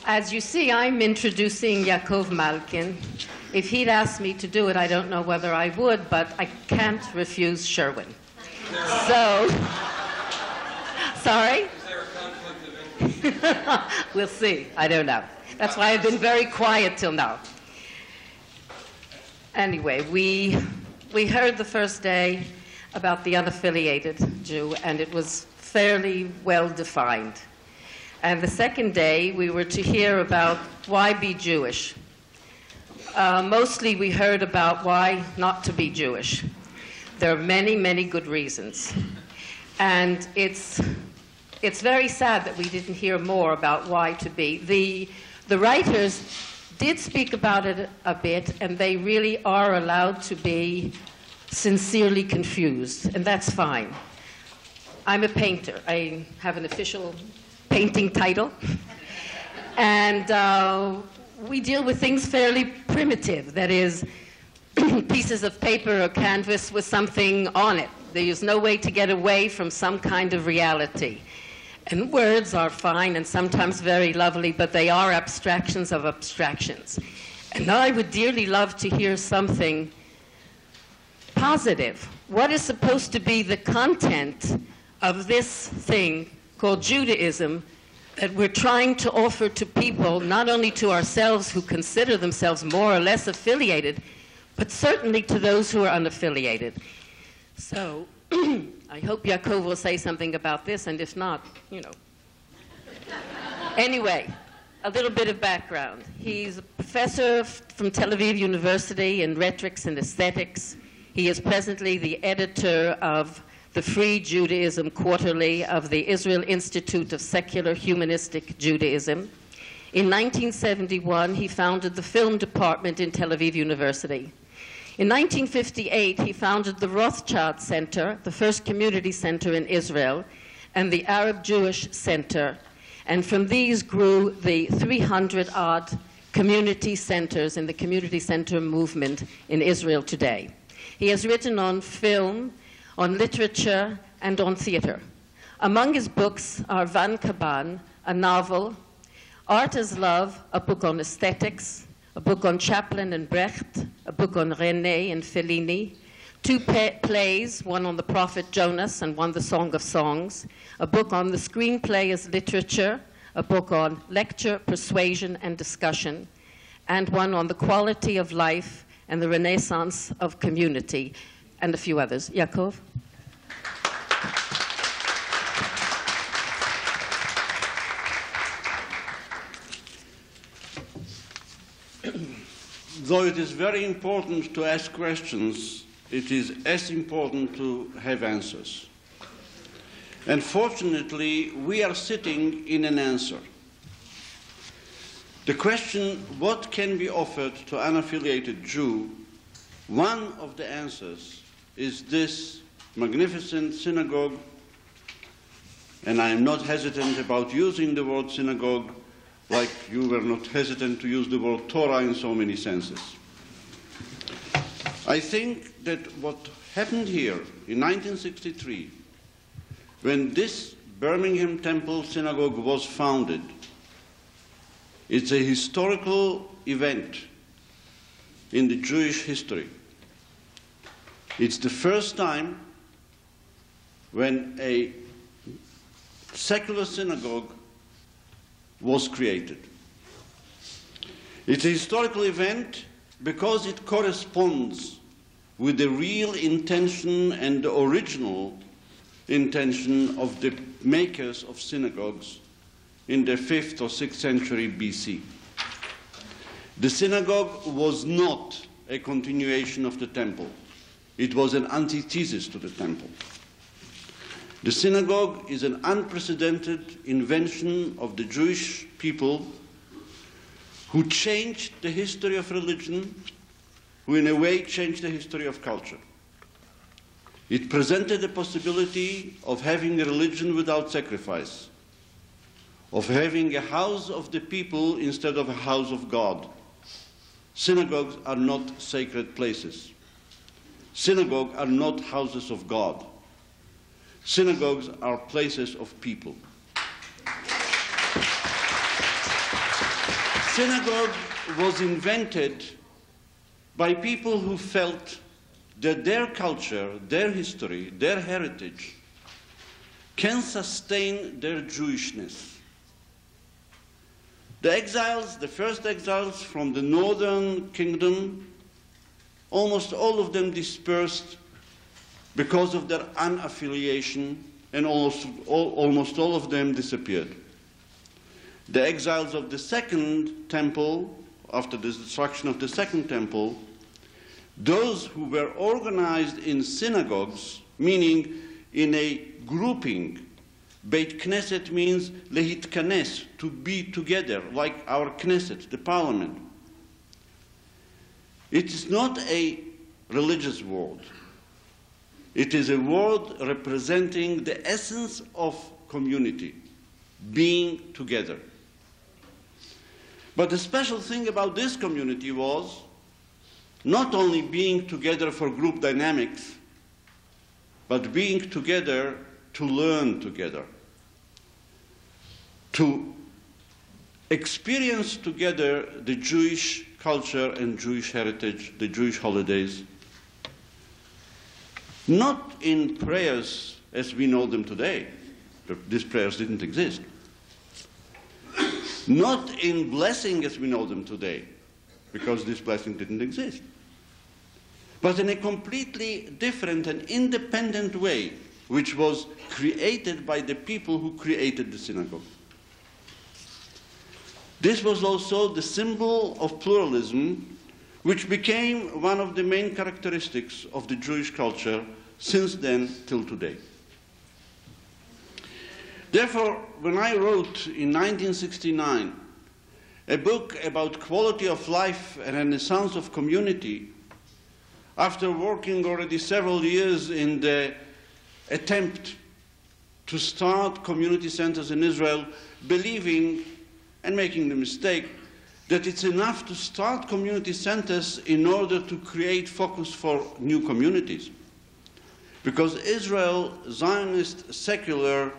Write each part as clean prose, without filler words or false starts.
As you see, I'm introducing Yaakov Malkin. If he'd asked me to do it, I don't know whether I would, but I can't refuse Sherwin. So, sorry? Is there a conflict of interest? We'll see. I don't know. That's why I've been very quiet till now. Anyway, we heard the first day about the unaffiliated Jew, and it was fairly well defined. And the second day, we were to hear about why be Jewish. Mostly we heard about why not to be Jewish. There are many, many good reasons. And it's very sad that we didn't hear more about why to be. The writers did speak about it a bit, and they really are allowed to be sincerely confused, and that's fine. I'm a painter. I have an official painting title. And we deal with things fairly primitive, that is, pieces of paper or canvas with something on it. There's no way to get away from some kind of reality. And words are fine and sometimes very lovely, but they are abstractions of abstractions. And I would dearly love to hear something positive. What is supposed to be the content of this thing called Judaism that we're trying to offer to people, not only to ourselves who consider themselves more or less affiliated, but certainly to those who are unaffiliated. So I hope Yaakov will say something about this, and if not, you know. Anyway, a little bit of background. He's a professor from Tel Aviv University in rhetorics and aesthetics. He is presently the editor of the Free Judaism Quarterly of the Israel Institute of Secular Humanistic Judaism. In 1971, he founded the film department in Tel Aviv University. In 1958, he founded the Rothschild Center, the first community center in Israel, and the Arab Jewish Center. And from these grew the 300-odd community centers in the community center movement in Israel today. He has written on film, on literature, and on theater. Among his books are Van Kaban, a novel, Art as Love, a book on aesthetics, a book on Chaplin and Brecht, a book on René and Fellini, two plays, one on the prophet Jonas and one the Song of Songs, a book on the screenplay as literature, a book on lecture, persuasion, and discussion, and one on the quality of life and the renaissance of community, and a few others. Yaakov? Though it is very important to ask questions, it is as important to have answers. And fortunately, we are sitting in an answer. The question, what can be offered to an unaffiliated Jew, one of the answers is this magnificent synagogue, and I am not hesitant about using the word synagogue, like you were not hesitant to use the word Torah in so many senses. I think that what happened here in 1963, when this Birmingham Temple Synagogue was founded, it's a historical event in the Jewish history. It's the first time when a secular synagogue was created. It's a historical event because it corresponds with the real intention and the original intention of the makers of synagogues in the 5th or 6th century BC. The synagogue was not a continuation of the temple. It was an antithesis to the temple. The synagogue is an unprecedented invention of the Jewish people who changed the history of religion, who in a way changed the history of culture. It presented the possibility of having a religion without sacrifice, of having a house of the people instead of a house of God. Synagogues are not sacred places. Synagogues are not houses of God. Synagogues are places of people. synagogue was invented by people who felt that their culture, their history, their heritage can sustain their Jewishness. The exiles, the first exiles from the northern kingdom, almost all of them dispersed because of their unaffiliation, and almost all of them disappeared. The exiles of the second temple, after the destruction of the second temple, those who were organized in synagogues, meaning in a grouping. Beit Knesset means lehitkanes, to be together, like our Knesset, the parliament. It is not a religious word. It is a word representing the essence of community, being together. But the special thing about this community was not only being together for group dynamics, but being together to learn together, to experience together the Jewish culture and Jewish heritage, the Jewish holidays, not in prayers as we know them today. These prayers didn't exist. Not in blessing as we know them today, because this blessing didn't exist. But in a completely different and independent way, which was created by the people who created the synagogue. This was also the symbol of pluralism, which became one of the main characteristics of the Jewish culture since then till today. Therefore, when I wrote in 1969 a book about quality of life and renaissance of community, after working already several years in the attempt to start community centers in Israel, believing and making the mistake that it's enough to start community centers in order to create focus for new communities. Because Israel, Zionist secular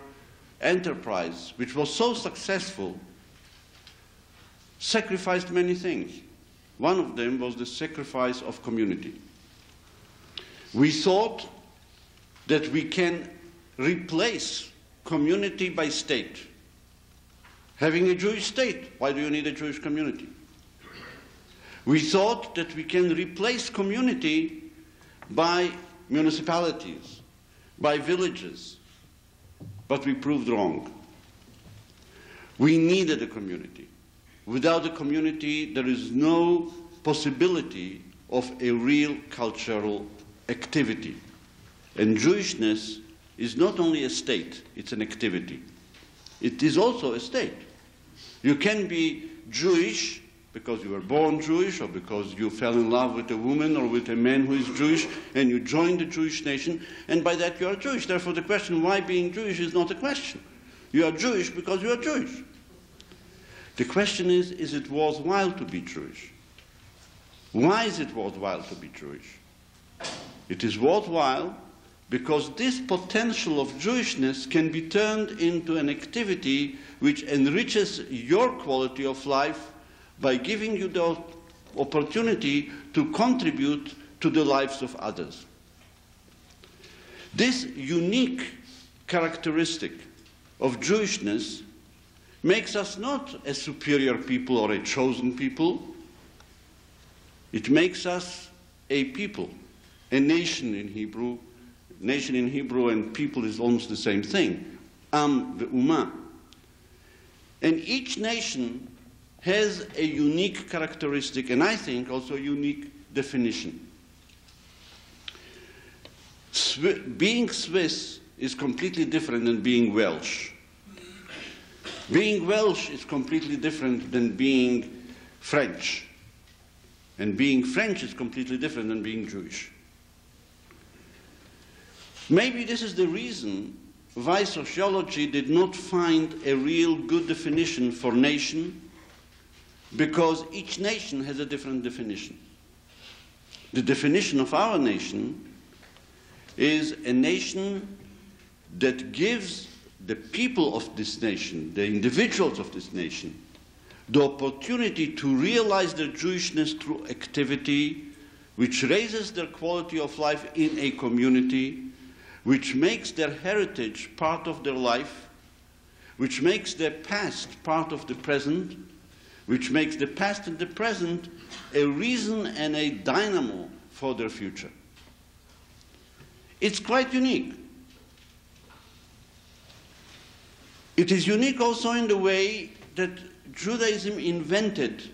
enterprise, which was so successful, sacrificed many things. One of them was the sacrifice of community. We thought that we can replace community by state. Having a Jewish state, why do you need a Jewish community? We thought that we can replace community by municipalities, by villages, but we proved wrong. We needed a community. Without a community, there is no possibility of a real cultural activity. And Jewishness is not only a state, it's an activity. It is also a state. You can be Jewish because you were born Jewish, or because you fell in love with a woman or with a man who is Jewish, and you joined the Jewish nation, and by that you are Jewish. Therefore the question, why being Jewish, is not a question. You are Jewish because you are Jewish. The question is it worthwhile to be Jewish? Why is it worthwhile to be Jewish? It is worthwhile because this potential of Jewishness can be turned into an activity which enriches your quality of life by giving you the opportunity to contribute to the lives of others. This unique characteristic of Jewishness makes us not a superior people or a chosen people. It makes us a people, a nation in Hebrew. Nation in Hebrew and people is almost the same thing. Am ve'umah. And each nation has a unique characteristic, and I think also a unique definition. Being Swiss is completely different than being Welsh. Being Welsh is completely different than being French. And being French is completely different than being Jewish. Maybe this is the reason why sociology did not find a real good definition for nation, because each nation has a different definition. The definition of our nation is a nation that gives the people of this nation, the individuals of this nation, the opportunity to realize their Jewishness through activity, which raises their quality of life in a community, which makes their heritage part of their life, which makes their past part of the present, which makes the past and the present a reason and a dynamo for their future. It's quite unique. It is unique also in the way that Judaism invented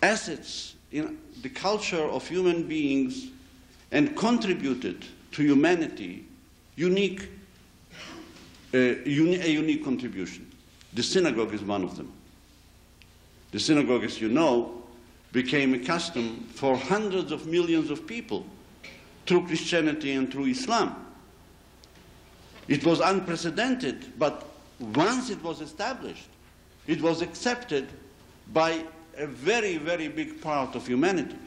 assets in the culture of human beings and contributed to humanity a unique contribution. The synagogue is one of them. The synagogue, as you know, became a custom for hundreds of millions of people through Christianity and through Islam. It was unprecedented, but once it was established, it was accepted by a very, very big part of humanity.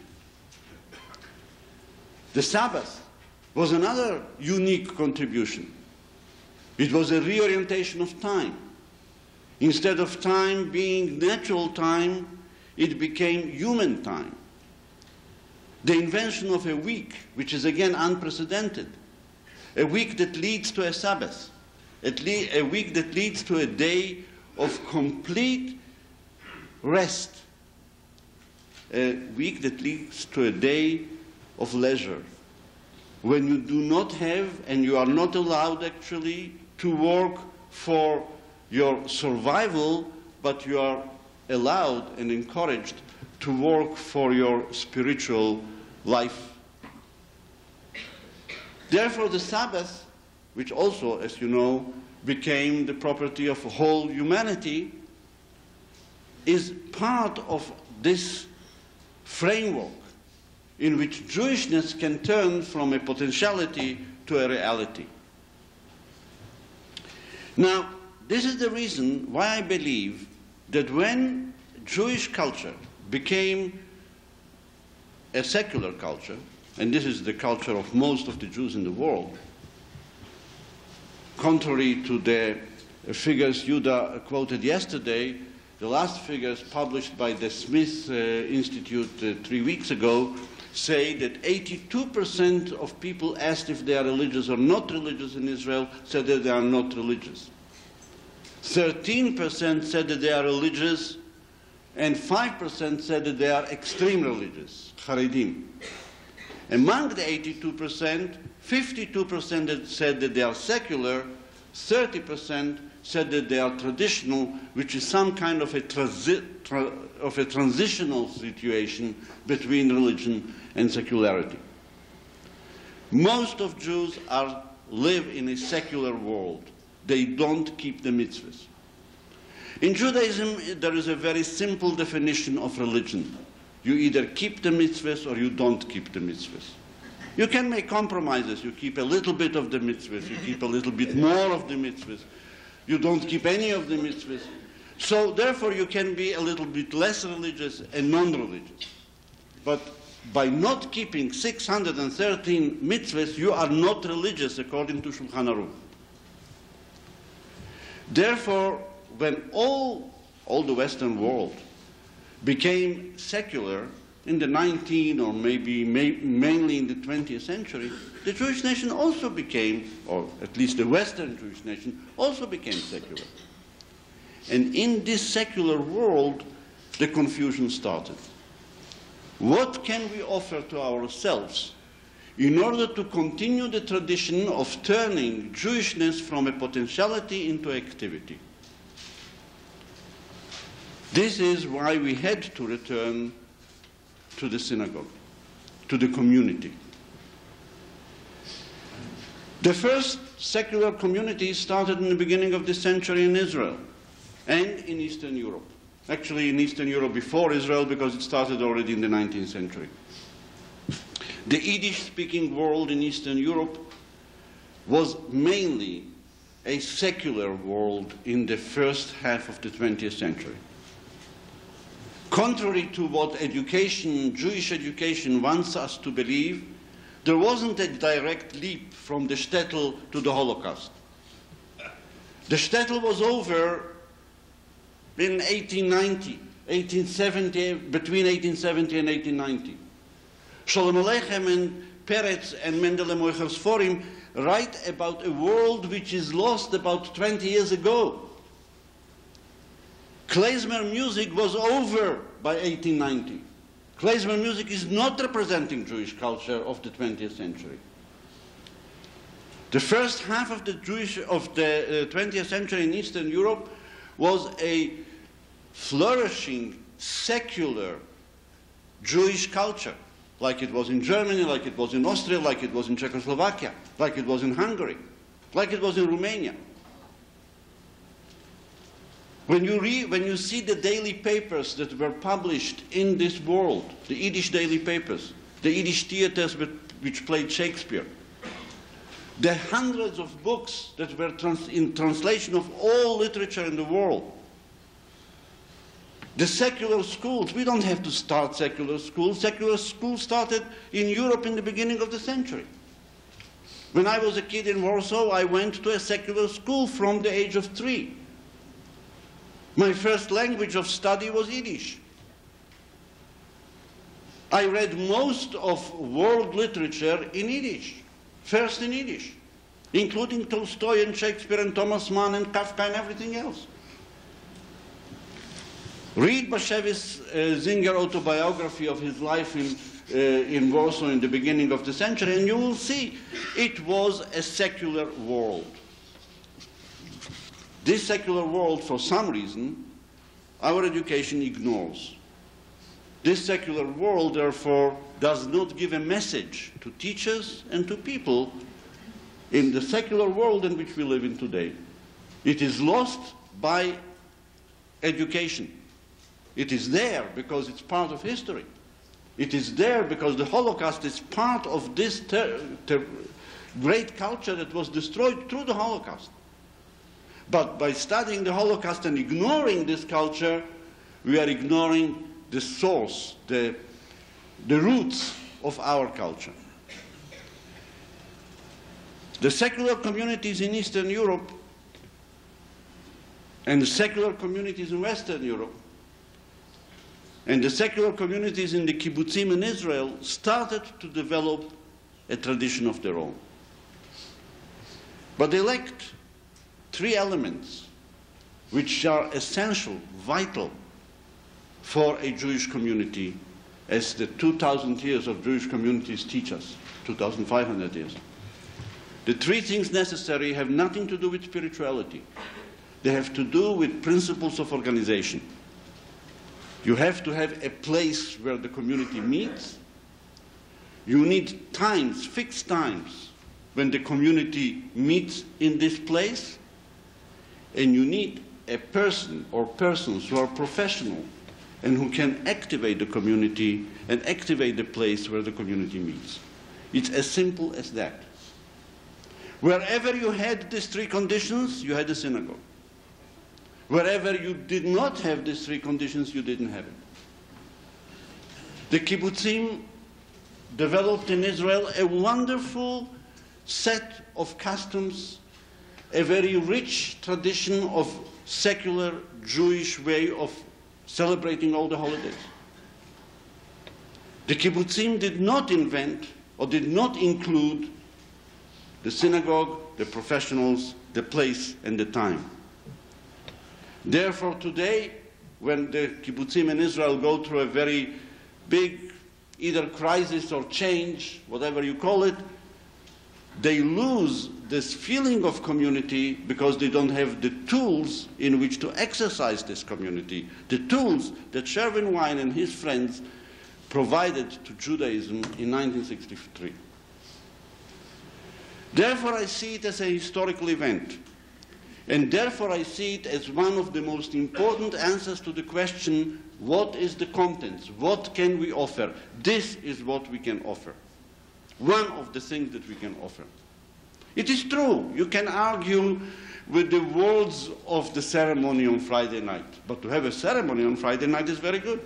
The Sabbath was another unique contribution. It was a reorientation of time. Instead of time being natural time, it became human time. The invention of a week, which is again unprecedented, a week that leads to a Sabbath, a week that leads to a day of complete rest, a week that leads to a day of leisure, when you do not have and you are not allowed actually to work for your survival, but you are allowed and encouraged to work for your spiritual life. Therefore, the Sabbath, which also, as you know, became the property of whole humanity, is part of this framework in which Jewishness can turn from a potentiality to a reality. Now, this is the reason why I believe that when Jewish culture became a secular culture, and this is the culture of most of the Jews in the world, contrary to the figures Yuda quoted yesterday, the last figures published by the Smith Institute 3 weeks ago say that 82% of people asked if they are religious or not religious in Israel said that they are not religious. 13% said that they are religious, and 5% said that they are extreme religious, Haredim. Among the 82%, 52% said that they are secular, 30% said that they are traditional, which is some kind of a transitional situation between religion and secularity. Most of Jews live in a secular world. They don't keep the mitzvahs. In Judaism, there is a very simple definition of religion. You either keep the mitzvahs or you don't keep the mitzvahs. You can make compromises. You keep a little bit of the mitzvahs. You keep a little bit more of the mitzvahs. You don't keep any of the mitzvahs. So therefore you can be a little bit less religious and non-religious. But by not keeping 613 mitzvahs, you are not religious according to Shulchan Aruch. Therefore, when all the Western world became secular in the 19th or maybe mainly in the 20th century, the Jewish nation also became, or at least the Western Jewish nation, also became secular. And in this secular world, the confusion started. What can we offer to ourselves in order to continue the tradition of turning Jewishness from a potentiality into activity? This is why we had to return to the synagogue, to the community. The first secular community started in the beginning of this century in Israel and in Eastern Europe. Actually, in Eastern Europe before Israel, because it started already in the 19th century. The Yiddish-speaking world in Eastern Europe was mainly a secular world in the first half of the 20th century. Contrary to what education, Jewish education wants us to believe, there wasn't a direct leap from the shtetl to the Holocaust. The shtetl was over in 1890, 1870, between 1870 and 1890. Sholem Aleichem and Peretz and Mendele Moichers Forim write about a world which is lost about 20 years ago. Klezmer music was over by 1890. Klezmer music is not representing Jewish culture of the 20th century. The first half of the 20th century in Eastern Europe was a flourishing, secular Jewish culture, like it was in Germany, like it was in Austria, like it was in Czechoslovakia, like it was in Hungary, like it was in Romania. When you see the daily papers that were published in this world, the Yiddish daily papers, the Yiddish theaters which played Shakespeare, the hundreds of books that were in translation of all literature in the world, the secular schools, we don't have to start secular schools. Secular schools started in Europe in the beginning of the century. When I was a kid in Warsaw, I went to a secular school from the age of 3. My first language of study was Yiddish. I read most of world literature in Yiddish, first in Yiddish, including Tolstoy and Shakespeare and Thomas Mann and Kafka and everything else. Read Bashevis Zinger autobiography of his life in Warsaw in the beginning of the century, and you will see it was a secular world. This secular world, for some reason, our education ignores. This secular world, therefore, does not give a message to teachers and to people in the secular world in which we live in today. It is lost by education. It is there because it's part of history. It is there because the Holocaust is part of this great culture that was destroyed through the Holocaust. But by studying the Holocaust and ignoring this culture, we are ignoring the source, the roots of our culture. The secular communities in Eastern Europe and the secular communities in Western Europe and the secular communities in the kibbutzim in Israel started to develop a tradition of their own. But they lacked 3 elements which are essential, vital for a Jewish community, as the 2,000 years of Jewish communities teach us, 2,500 years. The 3 things necessary have nothing to do with spirituality. They have to do with principles of organization. You have to have a place where the community meets. You need times, fixed times, when the community meets in this place. And you need a person or persons who are professional and who can activate the community and activate the place where the community meets. It's as simple as that. Wherever you had these 3 conditions, you had a synagogue. Wherever you did not have these 3 conditions, you didn't have it. The kibbutzim developed in Israel a wonderful set of customs, a very rich tradition of secular Jewish way of celebrating all the holidays. The kibbutzim did not invent or did not include the synagogue, the professionals, the place, and the time. Therefore, today, when the kibbutzim in Israel go through a very big either crisis or change, whatever you call it, they lose this feeling of community because they don't have the tools in which to exercise this community, the tools that Sherwin Wine and his friends provided to Judaism in 1963. Therefore, I see it as a historical event. And therefore, I see it as one of the most important answers to the question, what is the contents? What can we offer? This is what we can offer. One of the things that we can offer. It is true, you can argue with the words of the ceremony on Friday night, but to have a ceremony on Friday night is very good.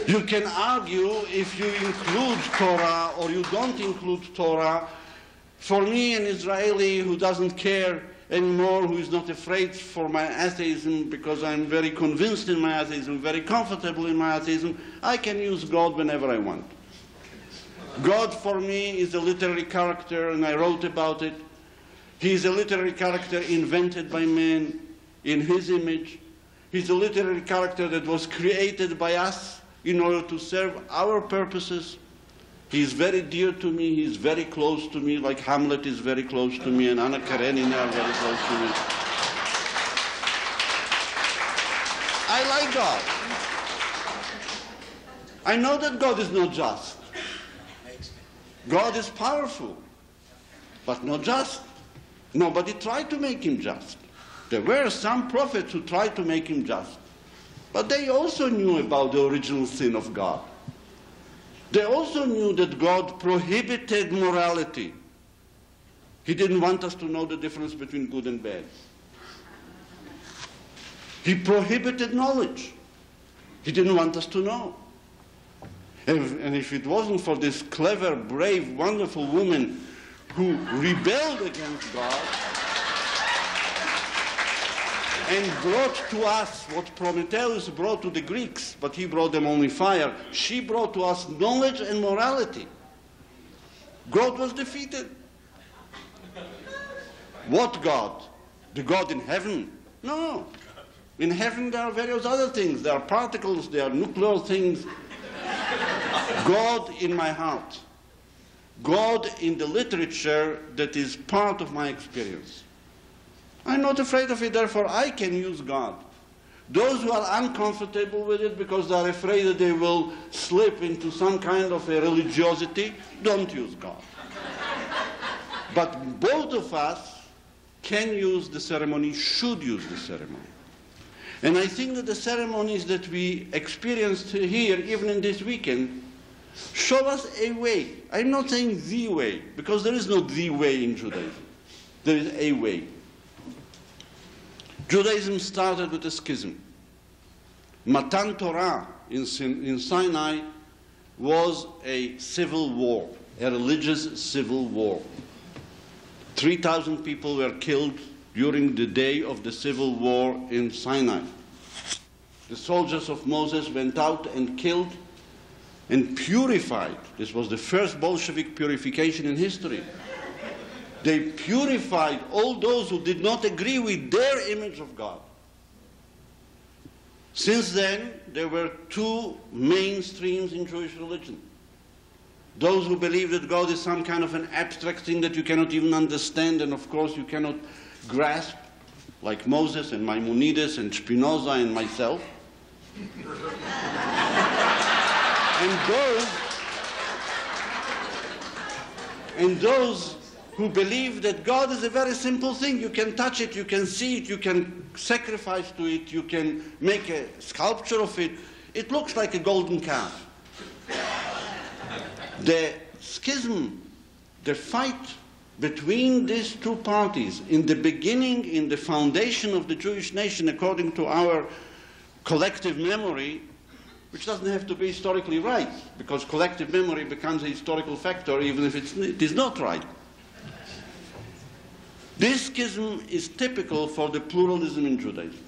You can argue if you include Torah or you don't include Torah. For me, an Israeli who doesn't care anymore, who is not afraid for my atheism because I'm very convinced in my atheism, very comfortable in my atheism. I can use God whenever I want. God for me is a literary character, and I wrote about it. He is a literary character invented by man in his image. He's a literary character that was created by us in order to serve our purposes. He is very dear to me. He is very close to me, like Hamlet is very close to me, and Anna Karenina are very close to me. I like God. I know that God is not just. God is powerful, but not just. Nobody tried to make him just. There were some prophets who tried to make him just. But they also knew about the original sin of God. They also knew that God prohibited morality. He didn't want us to know the difference between good and bad. He prohibited knowledge. He didn't want us to know. And if it wasn't for this clever, brave, wonderful woman who rebelled against God and brought to us what Prometheus brought to the Greeks, but he brought them only fire, she brought to us knowledge and morality. God was defeated. What God? The God in heaven? No. In heaven there are various other things. There are particles, there are nuclear things. God in my heart. God in the literature that is part of my experience. I'm not afraid of it, therefore I can use God. Those who are uncomfortable with it because they are afraid that they will slip into some kind of a religiosity, don't use God. But both of us can use the ceremony, should use the ceremony. And I think that the ceremonies that we experienced here, even in this weekend, show us a way. I'm not saying the way, because there is no the way in Judaism. There is a way. Judaism started with a schism. Matan Torah in Sinai was a civil war, a religious civil war. 3,000 people were killed during the day of the civil war in Sinai. The soldiers of Moses went out and killed and purified. This was the first Bolshevik purification in history. They purified all those who did not agree with their image of God. Since then, there were two main streams in Jewish religion. Those who believe that God is some kind of an abstract thing that you cannot even understand, and of course you cannot grasp, like Moses and Maimonides and Spinoza and myself. And those who believe that God is a very simple thing. You can touch it, you can see it, you can sacrifice to it, you can make a sculpture of it. It looks like a golden calf. The schism, the fight between these two parties, in the beginning, in the foundation of the Jewish nation, according to our collective memory, which doesn't have to be historically right, because collective memory becomes a historical factor even if it is not right. This schism is typical for the pluralism in Judaism.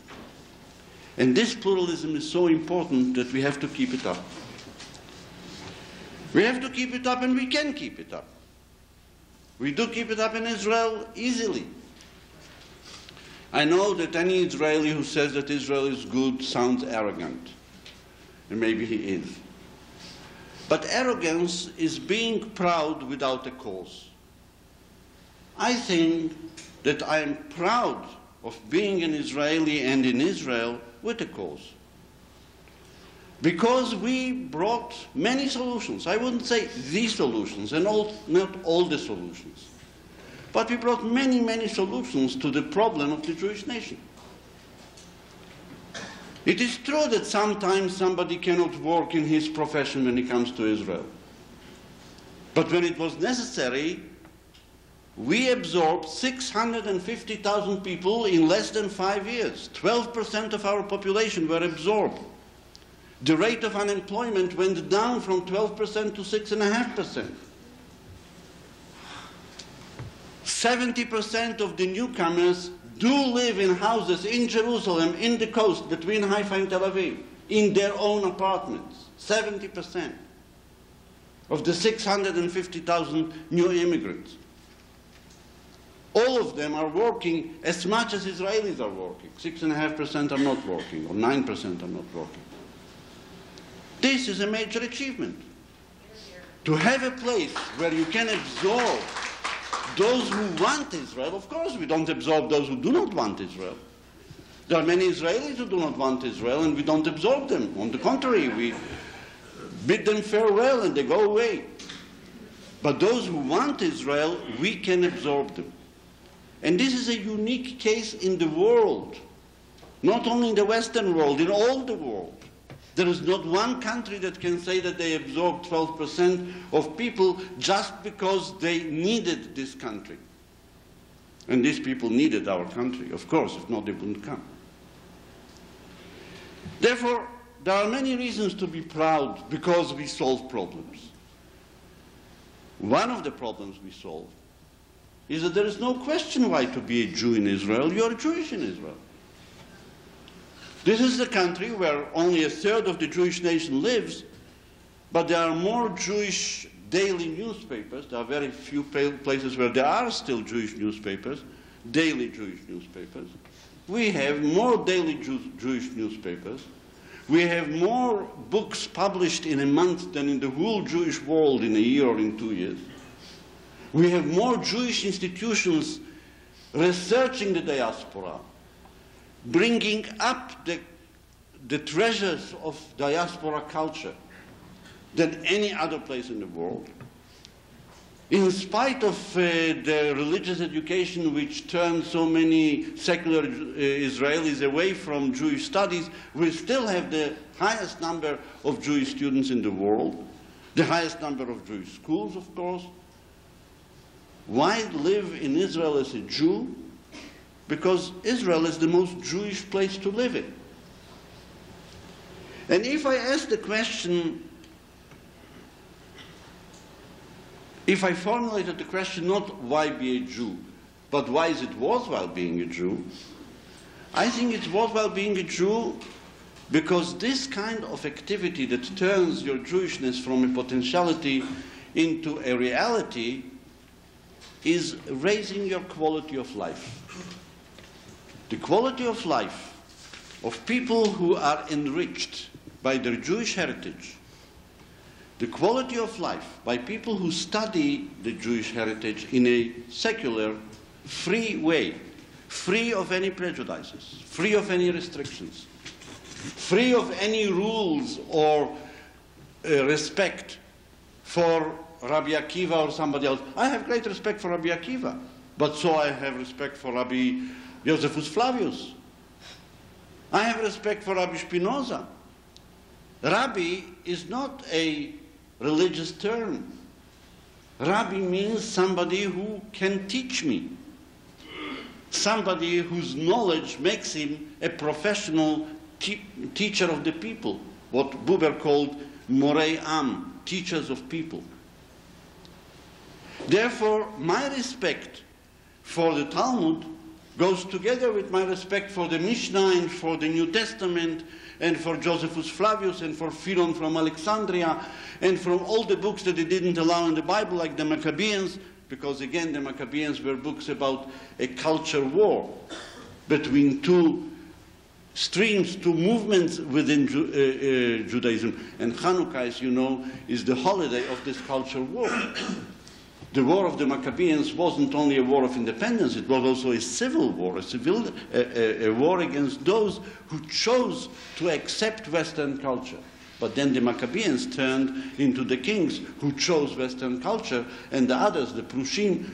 And this pluralism is so important that we have to keep it up. We have to keep it up, and we can keep it up. We do keep it up in Israel easily. I know that any Israeli who says that Israel is good sounds arrogant. And maybe he is. But arrogance is being proud without a cause. I think that I am proud of being an Israeli and in Israel with a cause. Because we brought many solutions. I wouldn't say the solutions, and not all the solutions. But we brought many, many solutions to the problem of the Jewish nation. It is true that sometimes somebody cannot work in his profession when he comes to Israel. But when it was necessary, we absorbed 650,000 people in less than 5 years. 12% of our population were absorbed. The rate of unemployment went down from 12% to 6.5%. 70% of the newcomers do live in houses in Jerusalem, in the coast, between Haifa and Tel Aviv, in their own apartments. 70% of the 650,000 new immigrants. All of them are working as much as Israelis are working. 6.5% are not working, or 9% are not working. This is a major achievement. To have a place where you can absorb those who want Israel. Of course, we don't absorb those who do not want Israel. There are many Israelis who do not want Israel, and we don't absorb them. On the contrary, we bid them farewell and they go away. But those who want Israel, we can absorb them. And this is a unique case in the world, not only in the Western world, in all the world. There is not one country that can say that they absorbed 12% of people just because they needed this country. And these people needed our country, of course, if not they wouldn't come. Therefore, there are many reasons to be proud because we solve problems. One of the problems we solve is that there is no question why to be a Jew in Israel. You are Jewish in Israel. This is the country where only a third of the Jewish nation lives, but there are more Jewish daily newspapers. There are very few places where there are still Jewish newspapers, daily Jewish newspapers. We have more daily Jewish newspapers. We have more books published in a month than in the whole Jewish world in a year or in 2 years. We have more Jewish institutions researching the diaspora, bringing up the treasures of diaspora culture than any other place in the world. In spite of the religious education which turned so many secular Israelis away from Jewish studies, we still have the highest number of Jewish students in the world, the highest number of Jewish schools, of course. Why live in Israel as a Jew? Because Israel is the most Jewish place to live in. And if I ask the question, if I formulated the question not why be a Jew, but why is it worthwhile being a Jew, I think it's worthwhile being a Jew because this kind of activity that turns your Jewishness from a potentiality into a reality is raising your quality of life. The quality of life of people who are enriched by their Jewish heritage, the quality of life by people who study the Jewish heritage in a secular, free way, free of any prejudices, free of any restrictions, free of any rules or respect for Rabbi Akiva or somebody else. I have great respect for Rabbi Akiva, but so I have respect for Rabbi Josephus Flavius. I have respect for Rabbi Spinoza. Rabbi is not a religious term. Rabbi means somebody who can teach me, somebody whose knowledge makes him a professional teacher of the people, what Buber called Morei Am, teachers of people. Therefore, my respect for the Talmud goes together with my respect for the Mishnah and for the New Testament and for Josephus Flavius and for Philon from Alexandria and from all the books that they didn't allow in the Bible, like the Maccabeans, because again the Maccabeans were books about a culture war between two streams, two movements within Judaism. And Hanukkah, as you know, is the holiday of this culture war. The war of the Maccabeans wasn't only a war of independence, it was also a civil war, a war against those who chose to accept Western culture. But then the Maccabeans turned into the kings who chose Western culture, and the others, the Prushim,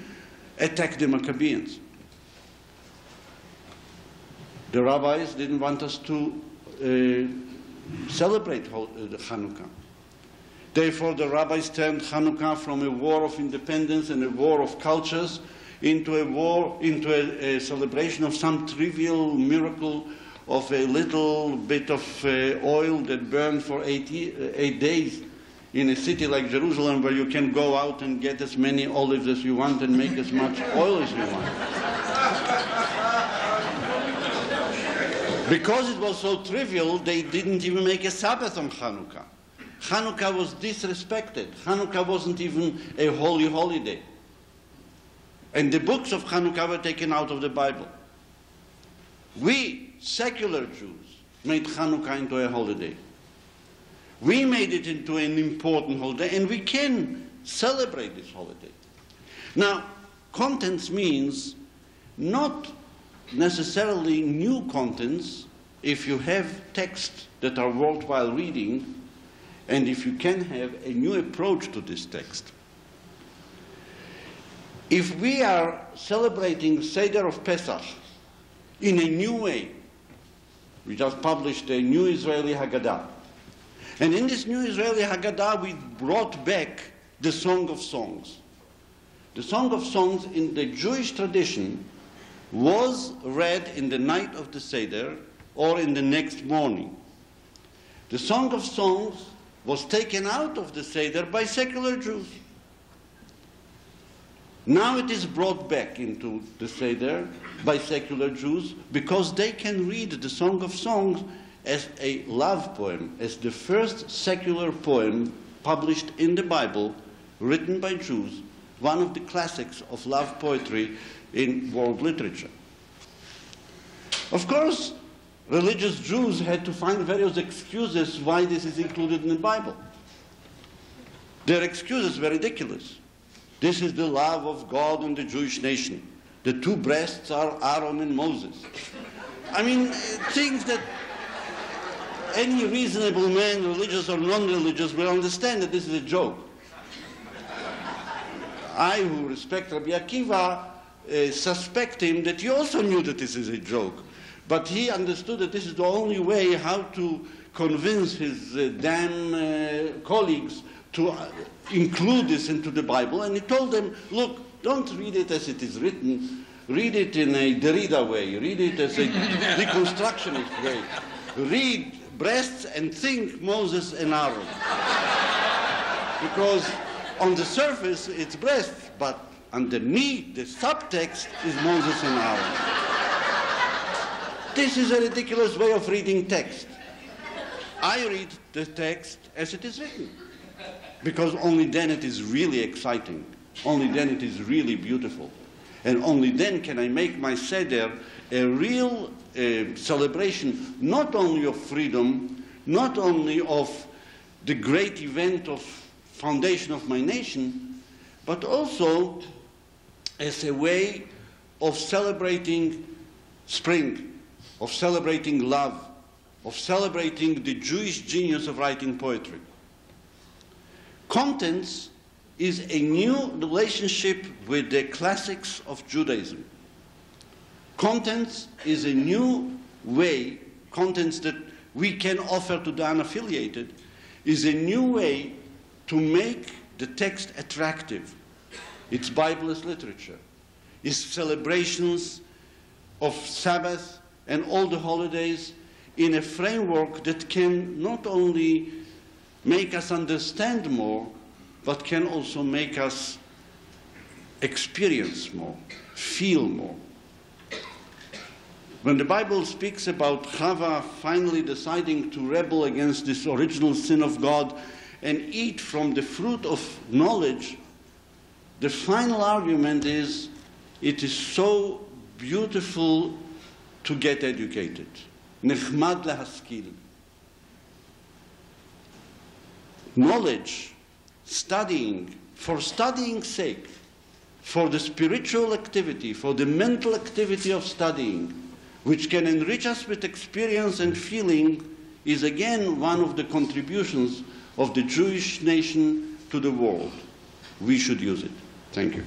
attacked the Maccabeans. The rabbis didn't want us to celebrate the Hanukkah. Therefore, the rabbis turned Hanukkah from a war of independence and a war of cultures into a celebration of some trivial miracle of a little bit of oil that burned for 8 days in a city like Jerusalem where you can go out and get as many olives as you want and make as much oil as you want. Because it was so trivial, they didn't even make a Sabbath on Hanukkah. Hanukkah was disrespected. Hanukkah wasn't even a holy holiday. And the books of Hanukkah were taken out of the Bible. We, secular Jews, made Hanukkah into a holiday. We made it into an important holiday, and we can celebrate this holiday. Now, contents means not necessarily new contents if you have texts that are worthwhile reading, and if you can have a new approach to this text. If we are celebrating Seder of Pesach in a new way, we just published a new Israeli Haggadah. And in this new Israeli Haggadah, we brought back the Song of Songs. The Song of Songs in the Jewish tradition was read in the night of the Seder or in the next morning. The Song of Songs was taken out of the Seder by secular Jews. Now it is brought back into the Seder by secular Jews because they can read the Song of Songs as a love poem, as the first secular poem published in the Bible, written by Jews, one of the classics of love poetry in world literature. Of course, religious Jews had to find various excuses why this is included in the Bible. Their excuses were ridiculous. This is the love of God and the Jewish nation. The two breasts are Aaron and Moses. I mean, things that any reasonable man, religious or non-religious, will understand that this is a joke. I, who respect Rabbi Akiva, suspect him that he also knew that this is a joke. But he understood that this is the only way how to convince his damn colleagues to include this into the Bible. And he told them, look, don't read it as it is written. Read it in a Derrida way. Read it as a deconstructionist way. Read breasts and think Moses and Aaron. Because on the surface it's breasts, but underneath the subtext is Moses and Aaron. This is a ridiculous way of reading text. I read the text as it is written, because only then it is really exciting. Only then it is really beautiful. And only then can I make my Seder a real celebration, not only of freedom, not only of the great event of foundation of my nation, but also as a way of celebrating spring, of celebrating love, of celebrating the Jewish genius of writing poetry. Contents is a new relationship with the classics of Judaism. Contents is a new way, contents that we can offer to the unaffiliated, is a new way to make the text attractive. It's Bibleless literature. It's celebrations of Sabbath and all the holidays in a framework that can not only make us understand more, but can also make us experience more, feel more. When the Bible speaks about Chava finally deciding to rebel against this original sin of God and eat from the fruit of knowledge, the final argument is, it is so beautiful to get educated. Nechmad lehaskil. Knowledge, studying, for studying's sake, for the spiritual activity, for the mental activity of studying, which can enrich us with experience and feeling, is again one of the contributions of the Jewish nation to the world. We should use it. Thank you.